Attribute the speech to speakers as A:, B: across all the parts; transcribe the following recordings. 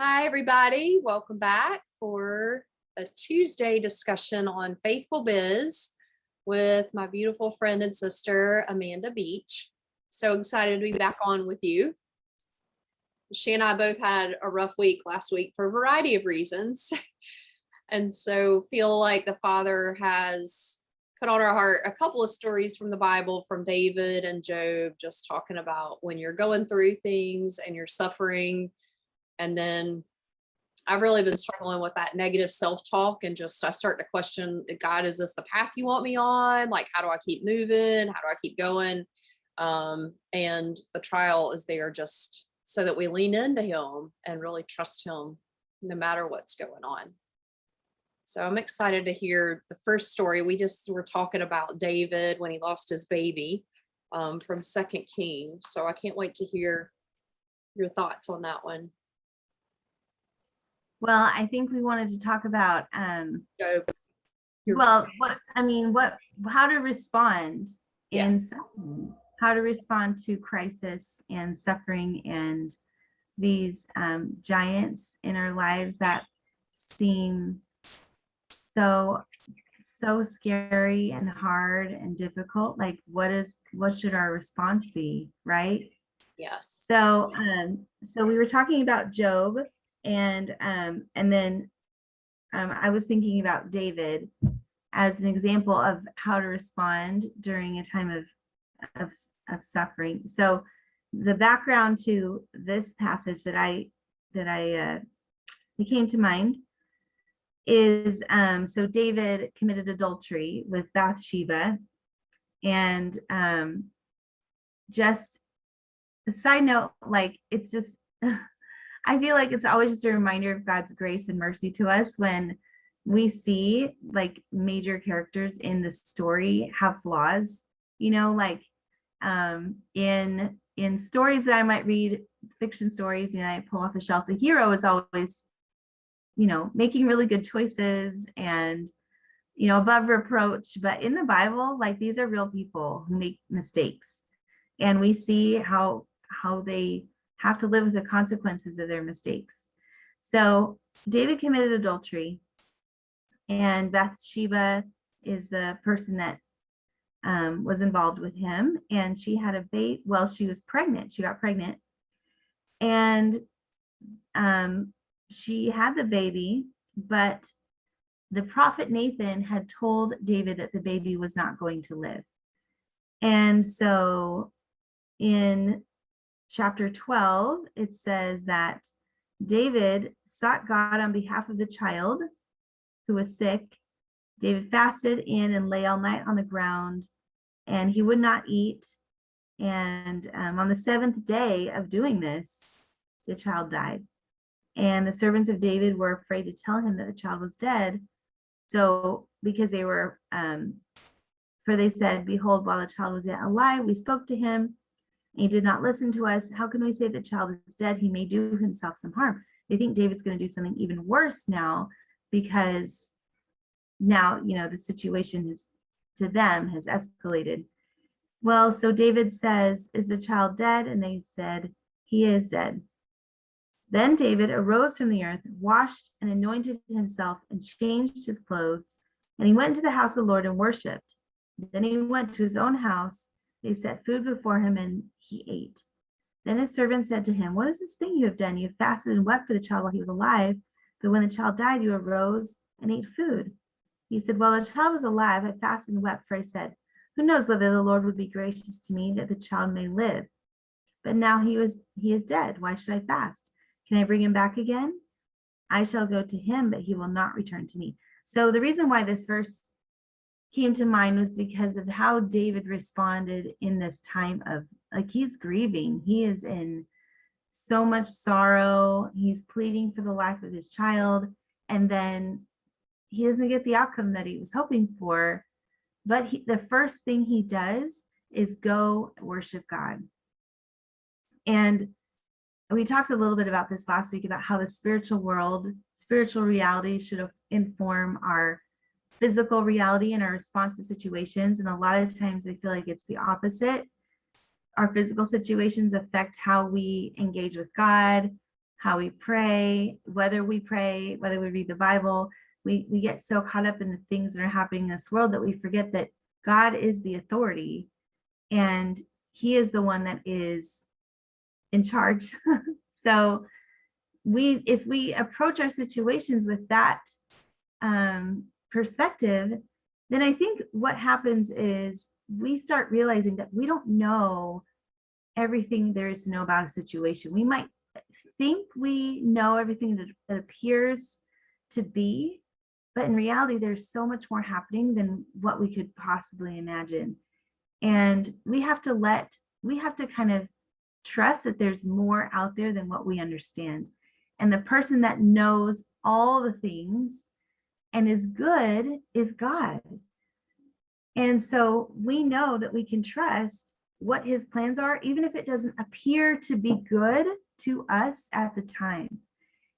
A: Hi, everybody. Welcome back for a Tuesday discussion on Faithful Biz with my beautiful friend and sister, Amanda Beach. So excited to be back on with you. She and I both had a rough week last week for a variety of reasons. And so feel like the Father has put on our heart a couple of stories from the Bible from David and Job, just talking about when you're going through things and you're suffering. And then I've really been struggling with that negative self-talk and just I start to question, God, is this the path you want me on? Like, how do I keep moving? How do I keep going? And the trial is there just so that we lean into him and really trust him no matter what's going on. So I'm excited to hear the first story. We just were talking about David when he lost his baby from Second Kings. So I can't wait to hear your thoughts on that one.
B: Well, I think we wanted to talk about
A: Job.
B: how to respond
A: Yeah.
B: in suffering, how to respond to crisis and suffering and these giants in our lives that seem so scary and hard and difficult. Like what should our response be, right?
A: Yes.
B: So we were talking about Job, and then I was thinking about David as an example of how to respond during a time of suffering. So the background to this passage that came to mind is so David committed adultery with Bathsheba, and just a side note, like it's just I feel like it's always just a reminder of God's grace and mercy to us when we see like major characters in the story have flaws, like in stories that I might read, fiction stories, I pull off the shelf, the hero is always, making really good choices and, above reproach. But in the Bible, like these are real people who make mistakes, and we see how they have to live with the consequences of their mistakes. So David committed adultery, and Bathsheba is the person that was involved with him, and she had a baby. Well, she was pregnant. She got pregnant, and she had the baby, but the prophet Nathan had told David that the baby was not going to live. And so in chapter 12, it says that David sought God on behalf of the child who was sick. David fasted in and lay all night on the ground, and he would not eat. And on the seventh day of doing this, the child died. And the servants of David were afraid to tell him that the child was dead. So because they were, for they said, behold, while the child was yet alive, we spoke to him. He did not listen to us. How can we say the child is dead? He may do himself some harm. They think David's going to do something even worse now, because now, the situation to them has escalated. Well, so David says, is the child dead? And they said, he is dead. Then David arose from the earth, washed and anointed himself and changed his clothes. And he went into the house of the Lord and worshiped. Then he went to his own house. They set food before him, and he ate. Then his servant said to him, what is this thing you have done? You have fasted and wept for the child while he was alive, but when the child died, you arose and ate food. He said, while the child was alive, I fasted and wept, for I said, who knows whether the Lord would be gracious to me that the child may live? But now he is dead. Why should I fast? Can I bring him back again? I shall go to him, but he will not return to me. So the reason why this verse came to mind was because of how David responded in this time of, like, he's grieving. He is in so much sorrow. He's pleading for the life of his child, and then he doesn't get the outcome that he was hoping for. But the first thing he does is go worship God. And we talked a little bit about this last week, about how the spiritual world, spiritual reality should inform our physical reality and our response to situations. And a lot of times I feel like it's the opposite. Our physical situations affect how we engage with God, how we pray, whether we read the Bible. We get so caught up in the things that are happening in this world that we forget that God is the authority and he is the one that is in charge. So if we approach our situations with that perspective, then I think what happens is we start realizing that we don't know everything there is to know about a situation. We might think we know everything that appears to be, but in reality, there's so much more happening than what we could possibly imagine. And we have to kind of trust that there's more out there than what we understand. And the person that knows all the things and is good is God. And so we know that we can trust what his plans are, even if it doesn't appear to be good to us at the time.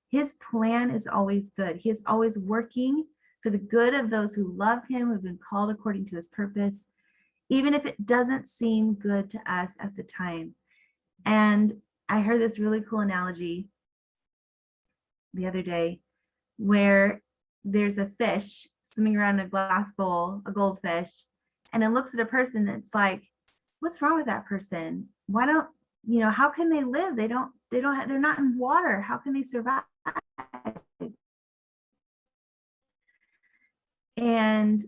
B: His plan is always good. He is always working for the good of those who love him, who have been called according to his purpose, even if it doesn't seem good to us at the time. And I heard this really cool analogy the other day where there's a fish swimming around in a glass bowl, a goldfish, and it looks at a person that's like, what's wrong with that person? Why don't, how can they live? They're not in water. How can they survive? And,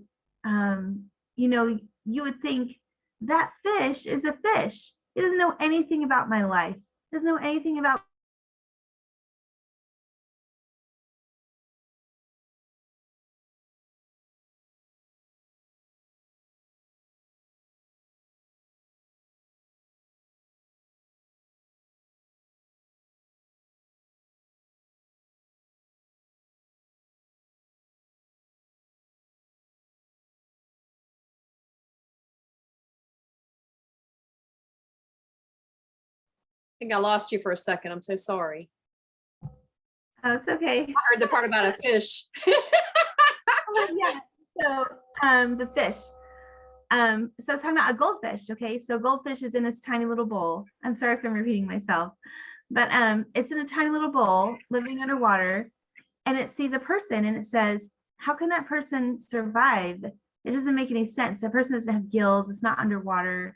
B: you would think that fish is a fish. It doesn't know anything about my life. It doesn't know anything about
A: I think I lost you for a second. I'm so sorry.
B: Oh, it's okay.
A: I heard the part about a fish.
B: Yeah. So the fish. So I was talking about a goldfish. Okay. So goldfish is in its tiny little bowl. I'm sorry if I'm repeating myself, but it's in a tiny little bowl living underwater, and it sees a person and it says, how can that person survive? It doesn't make any sense. That person doesn't have gills. It's not underwater.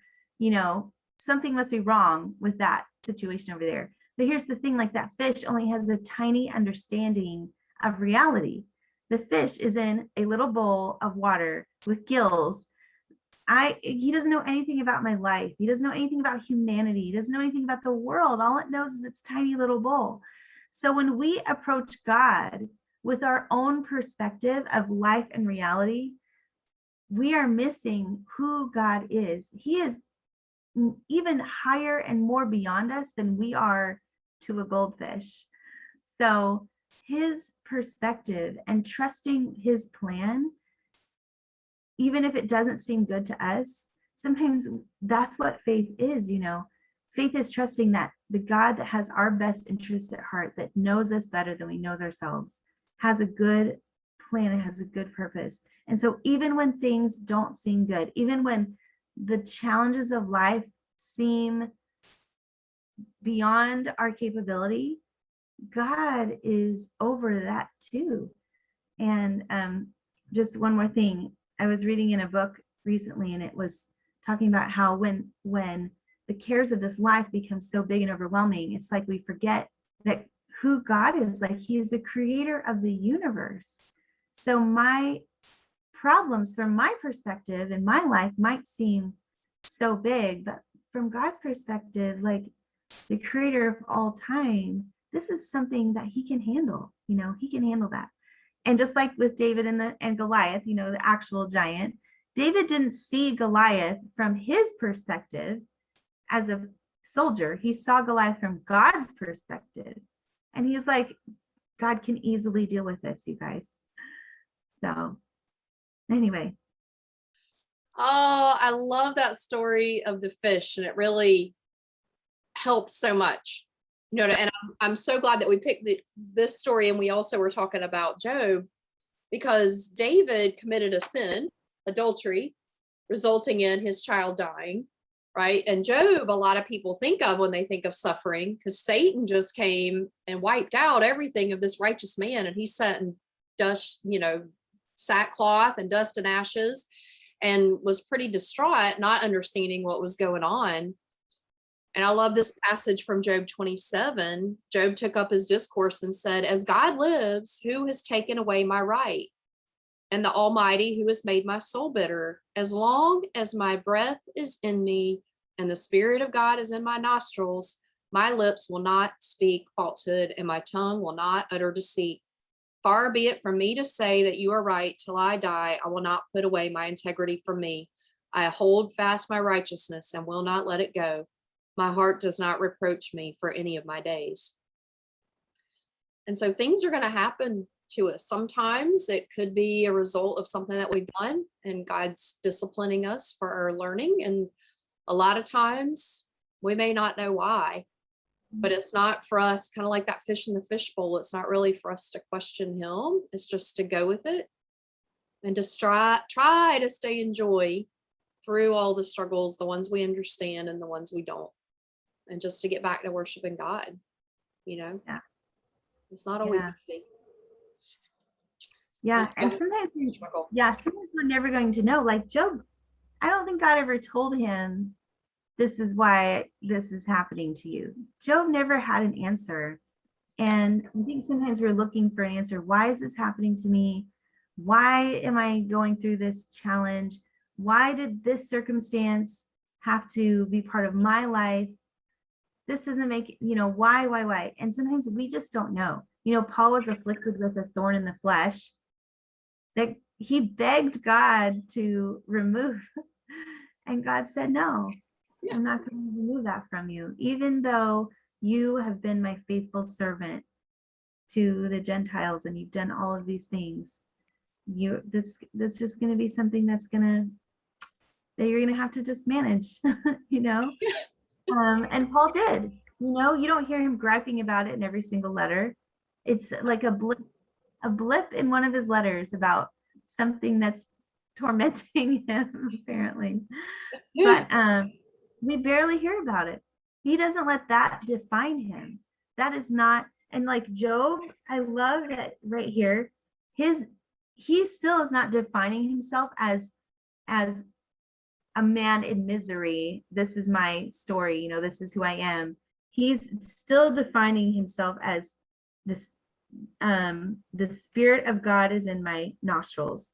B: Something must be wrong with that situation over there. But here's the thing, like that fish only has a tiny understanding of reality. The fish is in a little bowl of water with gills. He doesn't know anything about my life. He doesn't know anything about humanity. He doesn't know anything about the world. All it knows is its tiny little bowl. So when we approach God with our own perspective of life and reality, we are missing who God is. He is even higher and more beyond us than we are to a goldfish. So his perspective and trusting his plan, even if it doesn't seem good to us, sometimes that's what faith is. Faith is trusting that the God that has our best interests at heart, that knows us better than we know ourselves, has a good plan and has a good purpose. And so even when things don't seem good, even when the challenges of life seem beyond our capability, God is over that too. And just one more thing, I was reading in a book recently, and it was talking about how when the cares of this life become so big and overwhelming, it's like we forget that who God is. Like, he is the creator of the universe. So my problems from my perspective in my life might seem so big, but from God's perspective, like the creator of all time, this is something that he can handle. He can handle that. And just like with David and Goliath, the actual giant, David didn't see Goliath from his perspective as a soldier. He saw Goliath from God's perspective. And he's like, God can easily deal with this, you guys. So anyway.
A: Oh, I love that story of the fish, and it really helped so much. And I'm so glad that we picked this story, and we also were talking about Job, because David committed a sin, adultery, resulting in his child dying, right? And Job, a lot of people think of when they think of suffering, because Satan just came and wiped out everything of this righteous man, and he sat in dust, sackcloth and dust and ashes, and was pretty distraught, not understanding what was going on. And I love this passage from Job 27. Job took up his discourse and said, "As God lives, who has taken away my right? And the Almighty, who has made my soul bitter? As long as my breath is in me and the Spirit of God is in my nostrils, my lips will not speak falsehood and my tongue will not utter deceit. Far be it from me to say that you are right till I die. I will not put away my integrity from me. I hold fast my righteousness and will not let it go. My heart does not reproach me for any of my days." And so things are going to happen to us. Sometimes it could be a result of something that we've done and God's disciplining us for our learning. And a lot of times we may not know why, but it's not for us, kind of like that fish in the fishbowl. It's not really for us to question him. It's just to go with it and just try to stay in joy through all the struggles, the ones we understand and the ones we don't. And just to get back to worshiping God,
B: Yeah.
A: It's not always
B: Yeah.
A: easy.
B: Yeah. And sometimes, sometimes we're never going to know. Like Job, I don't think God ever told him, this is why this is happening to you. Job never had an answer. And I think sometimes we're looking for an answer. Why is this happening to me? Why am I going through this challenge? Why did this circumstance have to be part of my life? This doesn't make, why? And sometimes we just don't know. Paul was afflicted with a thorn in the flesh that he begged God to remove. And God said, no, I'm not going to remove that from you. Even though you have been my faithful servant to the Gentiles and you've done all of these things, that's just going to be something that you're going to have to just manage, and Paul did. You don't hear him griping about it in every single letter. It's like a blip in one of his letters about something that's tormenting him, apparently. But we barely hear about it. He doesn't let that define him. That is not, and like Job, I love that right here. He still is not defining himself as a man in misery. This is my story, this is who I am. He's still defining himself as this, the Spirit of God is in my nostrils,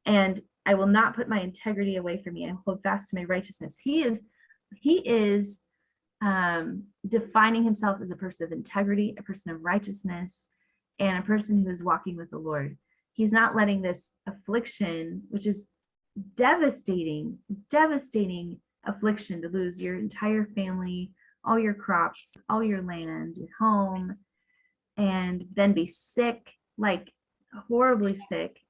B: and I will not put my integrity away from me. I hold fast to my righteousness. He is defining himself as a person of integrity, a person of righteousness, and a person who is walking with the Lord. He's not letting this affliction, which is devastating affliction, to lose your entire family, all your crops, all your land, your home, and then be sick, like horribly sick.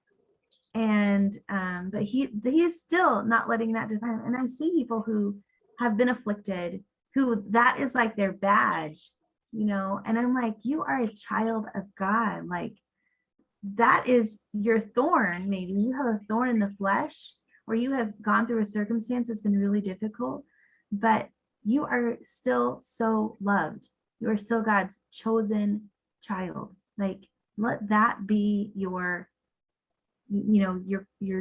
B: And but he is still not letting that define him. And I see people who have been afflicted, who that is like their badge, and I'm like, you are a child of God. Like, that is your thorn. Maybe you have a thorn in the flesh, or you have gone through a circumstance that's been really difficult, but you are still so loved. You are still God's chosen child. Like, let that be your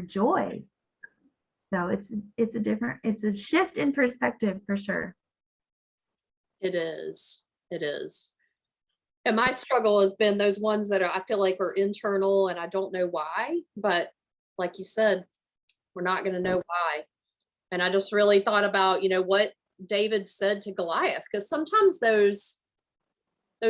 B: joy. So it's a shift in perspective for sure.
A: It is. And my struggle has been those ones that I feel like are internal and I don't know why, but like you said, we're not going to know why. And I just really thought about, what David said to Goliath, because sometimes those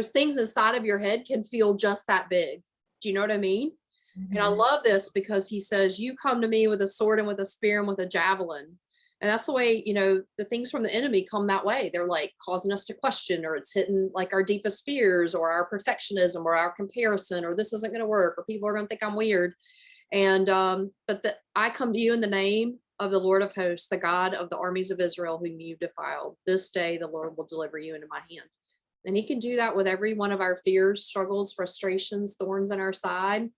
A: things inside of your head can feel just that big. Do you know what I mean? Mm-hmm. And I love this because he says, you come to me with a sword and with a spear and with a javelin. And that's the way, the things from the enemy come that way. They're like causing us to question, or it's hitting like our deepest fears, or our perfectionism, or our comparison, or this isn't going to work, or people are going to think I'm weird. And, I come to you in the name of the Lord of hosts, the God of the armies of Israel, whom you've defiled. This day, the Lord will deliver you into my hand. And he can do that with every one of our fears, struggles, frustrations, thorns in our side.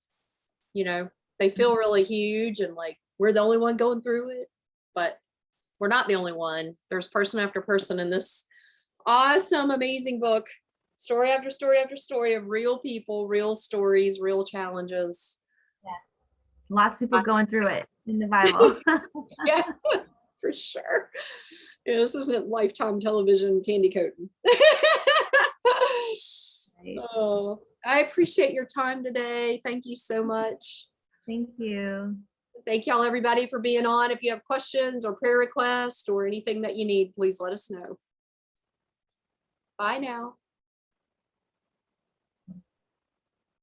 A: They feel really huge and like we're the only one going through it, but we're not the only one. There's person after person in this awesome, amazing book. Story after story after story of real people, real stories, real challenges.
B: Lots of people going through it in the Bible.
A: Yeah, for sure. Yeah, this isn't Lifetime television candy coating.
B: Right.
A: Oh, I appreciate your time today. Thank you so much.
B: Thank you.
A: Thank y'all, everybody, for being on. If you have questions or prayer requests or anything that you need, please let us know. Bye now.